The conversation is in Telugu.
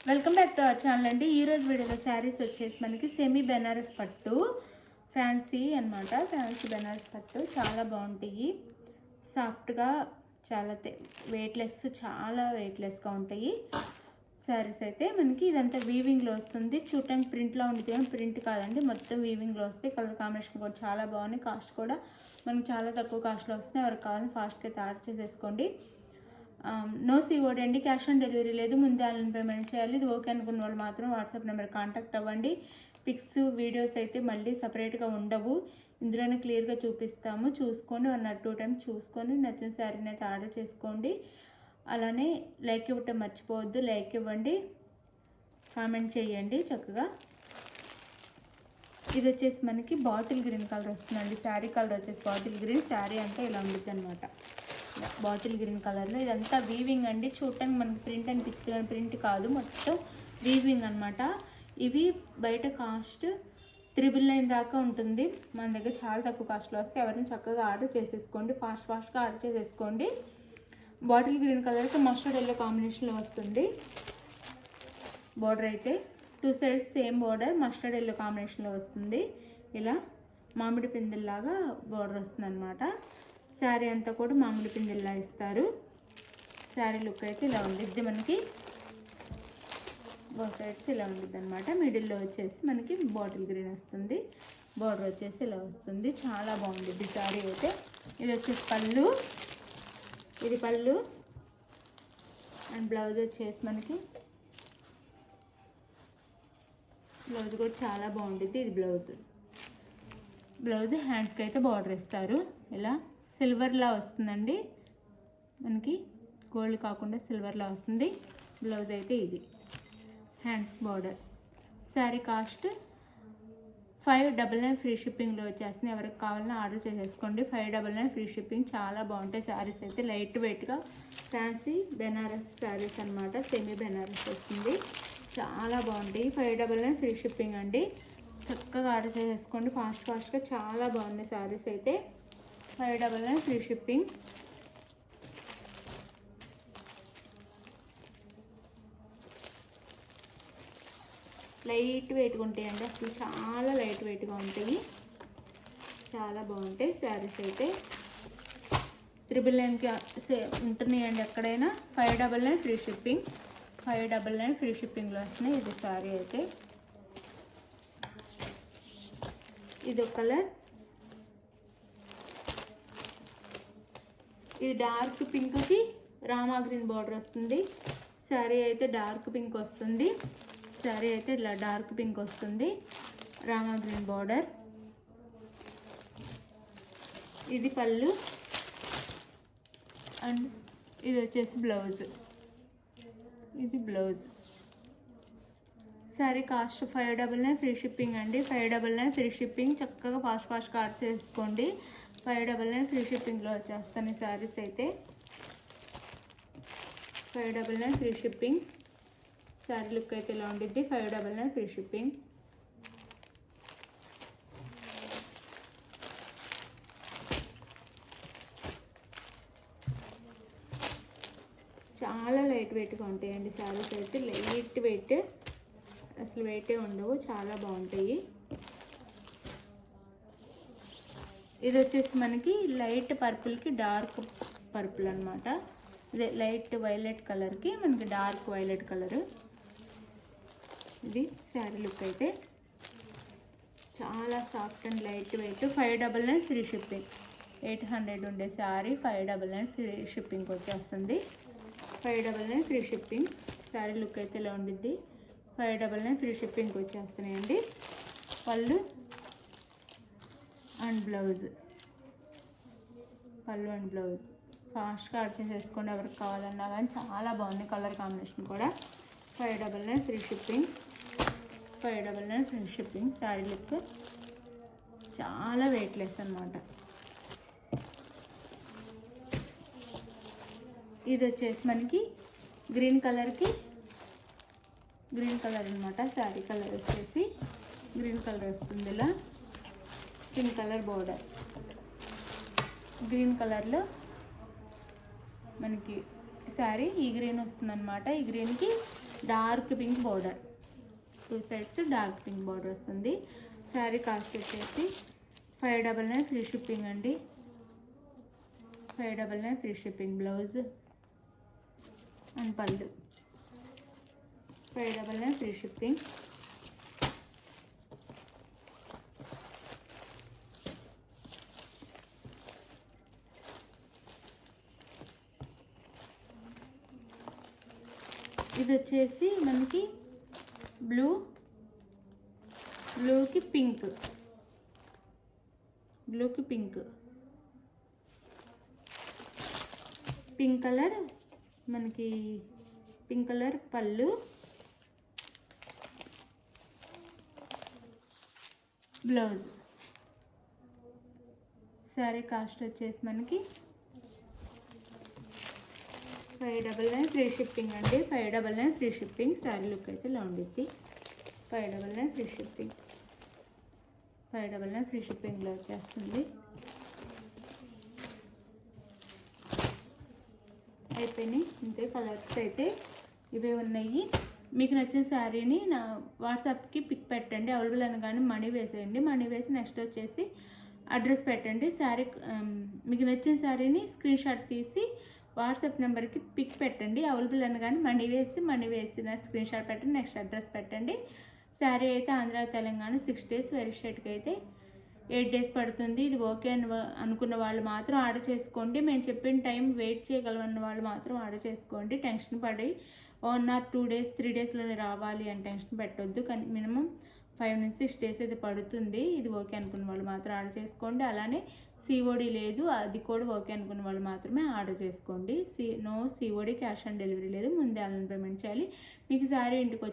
Welcome back to our channel అండి. ఈరోజు వీడియోలో శారీస్ వచ్చేసి మనకి సెమీ బెనారస్ పట్టు ఫ్యాన్సీ అనమాట. ఫ్యాన్సీ బెనారస్ పట్టు చాలా బాగుంటాయి. సాఫ్ట్గా చాలా చాలా వెయిట్లెస్గా ఉంటాయి శారీస్. అయితే మనకి ఇదంతా వీవింగ్లో వస్తుంది. చూడటానికి ప్రింట్లో ఉంటుంది కానీ ప్రింట్ కాదండి, మొత్తం వీవింగ్లో వస్తాయి. కలర్ కాంబినేషన్ కూడా చాలా బాగున్నాయి. కాస్ట్ కూడా మనకి చాలా తక్కువ కాస్ట్లో వస్తున్నాయి. ఎవరికి కావాలని ఫాస్ట్గా అయితే ఆర్డర్ చేసేసుకోండి. నో సిఓడి అండి, క్యాష్ ఆన్ డెలివరీ లేదు. ముందే ఆన్లైన్ పేమెంట్ చేయాలి. ఇది ఓకే అనుకున్న వాళ్ళు మాత్రం వాట్సాప్ నెంబర్ కాంటాక్ట్ అవ్వండి. పిక్స్ వీడియోస్ అయితే మళ్ళీ సపరేట్గా ఉండవు, ఇందులోనే క్లియర్గా చూపిస్తాము. చూసుకొని 1 or 2 times చూసుకొని నచ్చిన శారీని అయితే ఆర్డర్ చేసుకోండి. అలానే లైక్ ఇవ్వటం మర్చిపోవద్దు. లైక్ ఇవ్వండి, కామెంట్ చేయండి చక్కగా. ఇది వచ్చేసి మనకి బాటిల్ గ్రీన్ కలర్ వస్తుందండి. శారీ కలర్ వచ్చేసి బాటిల్ గ్రీన్. శారీ అంటే ఇలా ఉంటుంది అనమాట, బాటిల్ గ్రీన్ కలర్లో. ఇదంతా వీవింగ్ అండి. చూడటానికి మనకి ప్రింట్ అనిపిస్తుంది కానీ ప్రింట్ కాదు, మొత్తం వీవింగ్ అనమాట. ఇవి బయట కాస్ట్ 999 దాకా ఉంటుంది. మన దగ్గర చాలా తక్కువ కాస్ట్లో వస్తే ఎవరిని చక్కగా ఆర్డర్ చేసేసుకోండి. ఫాస్ట్గా ఆర్డర్ చేసేసుకోండి. బాటిల్ గ్రీన్ కలర్కి మస్టర్డ్ ఎల్లో కాంబినేషన్లో వస్తుంది. బార్డర్ అయితే 2 sides same border mustard yellow కాంబినేషన్లో వస్తుంది. ఇలా మామిడి పిందెల్లాగా బార్డర్ వస్తుంది అనమాట. శారీ అంతా కూడా మామిడి పిందెల్లా ఇస్తారు. శారీ లుక్ అయితే ఇలా ఉండిద్ది. మనకి బోత్ సైడ్స్ ఇలా ఉండిద్ది అనమాట. మిడిల్లో వచ్చేసి మనకి బాటిల్ గ్రీన్ వస్తుంది. బార్డర్ వచ్చేసి ఇలా వస్తుంది. చాలా బాగుండిద్ది శారీ అయితే. ఇది వచ్చేసి పళ్ళు, ఇది పళ్ళు అండ్ బ్లౌజ్ వచ్చేసి మనకి బ్లౌజ్ కూడా చాలా బాగుండిద్ది. ఇది బ్లౌజ్ హ్యాండ్స్కి అయితే బార్డర్ ఇస్తారు. ఇలా సిల్వర్లా వస్తుందండి, మనకి గోల్డ్ కాకుండా సిల్వర్లా వస్తుంది. బ్లౌజ్ అయితే ఇది hands border. Sari cost 599 free షిప్పింగ్లో వచ్చేస్తుంది. ఎవరికి కావాలన్నా ఆర్డర్ చేసేసుకోండి. 599 ఫ్రీ షిప్పింగ్. చాలా బాగుంటాయి శారీస్ అయితే. లైట్ వెయిట్గా ఫ్యాన్సీ బెనారస్ శారీస్ అనమాట. సెమీ బెనారస్ వస్తుంది, చాలా బాగుంటాయి. 599 ఫ్రీ షిప్పింగ్ అండి. చక్కగా ఆర్డర్ చేసేసుకోండి ఫాస్ట్గా. చాలా బాగున్నాయి శారీస్ అయితే. 599 ఫ్రీ షిప్పింగ్. లైట్ వెయిట్గా ఉంటాయండి, అసలు చాలా లైట్ వెయిట్గా ఉంటాయి. చాలా బాగుంటాయి శారీస్ అయితే. 999కి ఉంటున్నాయండి ఎక్కడైనా. 599 ఫ్రీ షిప్పింగ్. 599 ఫ్రీ షిప్పింగ్లో వస్తున్నాయి. ఇది శారీ అయితే. ఇది ఒక కలర్, ఇది డార్క్ పింక్కి రామా గ్రీన్ బార్డర్ వస్తుంది. శారీ అయితే డార్క్ పింక్ వస్తుంది. శారీ అయితే ఇలా డార్క్ పింక్ వస్తుంది, రామా గ్రీన్ బార్డర్. ఇది పళ్ళు అండ్ ఇది వచ్చేసి బ్లౌజ్. ఇది blouse. Sari cost 599 free shipping అండి. 599 ఫ్రీ షిప్పింగ్. చక్కగా ఫాస్ట్గా ఆర్డర్ చేసుకోండి. 599 ఫ్రీ షిప్పింగ్లో వచ్చేస్తాను శారీస్ అయితే. 599 ఫ్రీ షిప్పింగ్. శారీ లుక్ అయితే ఇలా ఉండిద్ది. 599 ఫ్రీ షిప్పింగ్. చాలా లైట్ వెయిట్గా ఉంటాయండి శారీస్ అయితే. లైట్ వెయిట్, అసలు వెయిటే ఉండవు, చాలా బాగుంటాయి. ఇది వచ్చేసి మనకి లైట్ పర్పుల్కి డార్క్ పర్పుల్ అనమాట. ఇదే లైట్ వైలెట్ కలర్కి మనకి డార్క్ వైలెట్ కలరు. ఇది శారీ లుక్ అయితే. చాలా soft and light weight. 599 free shipping. 800 ఉండే శారీ 599 ఫ్రీ షిప్పింగ్కి వచ్చేస్తుంది. 599 ఫ్రీ షిప్పింగ్. శారీ లుక్ అయితే ఇలా ఉండిద్ది. 599 ఫ్రీ షిప్పింగ్కి వచ్చేస్తున్నాయండి. పళ్ళు అండ్ బ్లౌజ్. పళ్ళు అండ్ బ్లౌజ్. ఫాస్ట్గా ఆర్డర్ చేసేసుకోండి ఎవరికి కావాలన్నా కానీ. చాలా బాగుంది కలర్ కాంబినేషన్ కూడా. 599 free shipping. 599 free shipping. Sari look చాలా వెయిట్లెస్ అనమాట. ఇది వచ్చేసి మనకి గ్రీన్ కలర్కి గ్రీన్ కలర్ అనమాట. శారీ కలర్ వచ్చేసి గ్రీన్ కలర్ వస్తుంది. ఇలా పింక్ కలర్ బోర్డర్. గ్రీన్ కలర్లో మనకి శారీ ఈ గ్రీన్ వస్తుందన్నమాట. ఈ గ్రీన్కి dark pink border, 2 sides dark pink border వస్తుంది. శారీ కాస్ట్ వచ్చేసి 599 ఫ్రీ షిప్పింగ్ అండి. 599 ఫ్రీ షిప్పింగ్. బ్లౌజ్ అండ్ పళ్ళు 599 ఫ్రీ షిప్పింగ్. ఇది వచ్చేసి మనకి బ్లూకి పింక్, పింక్ కలర్, మనకి పింక్ కలర్ పళ్ళు, బ్లౌజ్. శారీ కాస్ట్ వచ్చేసి మనకి 599 ఫ్రీ షిప్పింగ్ అండి. 599 ఫ్రీ షిప్పింగ్. శారీ లుక్ అయితే ఇలా ఉండిద్ది. 599 ఫ్రీ షిప్పింగ్. 599 ఫ్రీ షిప్పింగ్లో వచ్చేస్తుంది. అయిపోయినాయి ఇంతే. కలర్స్ అయితే ఇవే ఉన్నాయి. మీకు నచ్చిన శారీని నా వాట్సాప్కి పిక్ పెట్టండి. అవైలబుల్ అనగానే మనీ వేసేయండి. మనీ వేసి నెక్స్ట్ వచ్చేసి అడ్రస్ పెట్టండి. శారీ మీకు నచ్చిన శారీని స్క్రీన్ షాట్ తీసి వాట్సాప్ నెంబర్కి పిక్ పెట్టండి. అవైలబుల్ అనగానే మనీ వేసిన స్క్రీన్ షాట్ పెట్టండి. నెక్స్ట్ అడ్రస్ పెట్టండి. శారీ అయితే ఆంధ్ర తెలంగాణ 6 days, వెరీ స్టేట్కి అయితే 8 days పడుతుంది. ఇది ఓకే అని అనుకున్న వాళ్ళు మాత్రం ఆర్డర్ చేసుకోండి. మేము చెప్పిన టైం వెయిట్ చేయగలమన్న వాళ్ళు మాత్రం ఆర్డర్ చేసుకోండి. టెన్షన్ పడి 1 or 2 days 3 daysలోనే రావాలి అని టెన్షన్ పెట్టొద్దు. కానీ మినిమం 5 నుంచి 6 days అయితే పడుతుంది. ఇది ఓకే అనుకున్న వాళ్ళు మాత్రం ఆర్డర్ చేసుకోండి. అలానే సిఓడి లేదు, అది కూడా ఓకే అనుకున్న వాళ్ళు మాత్రమే ఆర్డర్ చేసుకోండి. No COD, cash on delivery లేదు. ముందే ఆన్లైన్ పేమెంట్ చేయాలి. మీకు శారీ ఇంటికి వచ్చి